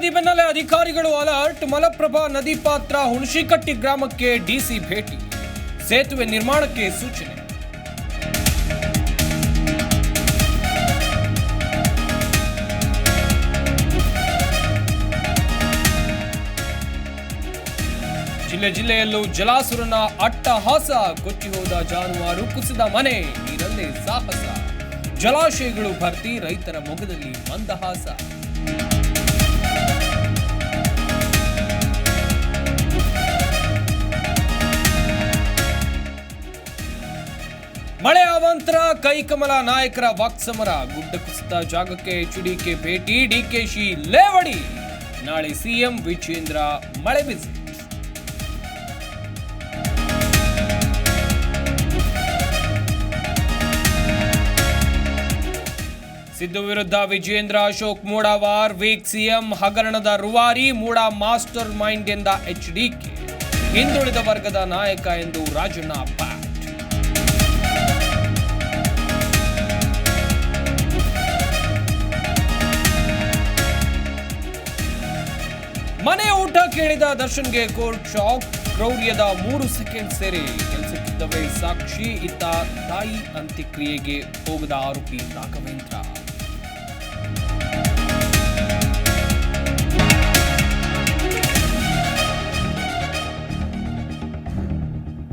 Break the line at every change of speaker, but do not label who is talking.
ವರದಿ ಬೆನ್ನಲ್ಲೇ ಅಧಿಕಾರಿಗಳು ಅಲರ್ಟ್. ಮಲಪ್ರಭಾ ನದಿ ಪಾತ್ರ ಹುಣಶಿಕಟ್ಟಿ ಗ್ರಾಮಕ್ಕೆ ಡಿಸಿ ಭೇಟಿ. ಸೇತುವೆ ನಿರ್ಮಾಣಕ್ಕೆ ಸೂಚನೆ. ಜಿಲ್ಲೆಯಲ್ಲೂ ಜಲಾಸುರನ ಅಟ್ಟಹಾಸ. ಕೊಚ್ಚಿ ಹೋದ ಜಾನುವಾರು, ಕುಸಿದ ಮನೆ, ನೀರಲ್ಲೇ ಸಾಹಸ. ಜಲಾಶಯಗಳು ಭರ್ತಿ, ರೈತರ ಮೊಗದಲ್ಲಿ ಮಂದಹಾಸ. ಮಳೆ ಅವಾಂತರ, ಕೈಕಮಲ ನಾಯಕರ ವಾಕ್ಸಮರ. ಗುಡ್ಡ ಕುಸಿತ ಜಾಗಕ್ಕೆ ಎಚ್ಡಿಕೆ ಭೇಟಿ. ಡಿಕೆಶಿ ಲೇವಡಿ. ನಾಳೆ ಸಿಎಂ ವಿಜೇಂದ್ರ ಮಳೆ ವಿಸಿಟ್. ಸಿದ್ದು ವಿರುದ್ಧ ವಿಜೇಂದ್ರ, ಅಶೋಕ್ ಮೂಡಾವಾರ್. ವೀಕ್ ಸಿಎಂ ಹಗರಣದ ರೂವಾರಿ, ಮೂಡಾ ಮಾಸ್ಟರ್ ಮೈಂಡ್ ಎಂದ ಎಚ್ಡಿಕೆ. ಹಿಂದುಳಿದ ವರ್ಗದ ನಾಯಕ ಎಂದು ರಾಜಣ್ಣ ಬ್ಯಾಟ್. ಮನೆ ಊಟ ಕೇಳಿದ ದರ್ಶನ್ಗೆ ಕೋರ್ಟ್ ಶಾಕ್. ಕ್ರೌರ್ಯದ 3 ಸೆಕೆಂಡ್ ಸೆರೆ. ಕೆಲಸಕ್ಕಿದ್ದವೇ ಸಾಕ್ಷಿ. ಇತ್ತ ತಾಯಿ ಅಂತ್ಯಕ್ರಿಯೆಗೆ ಹೋಗದ ಆರೋಪಿ ರಾಘವೇಂದ್ರ.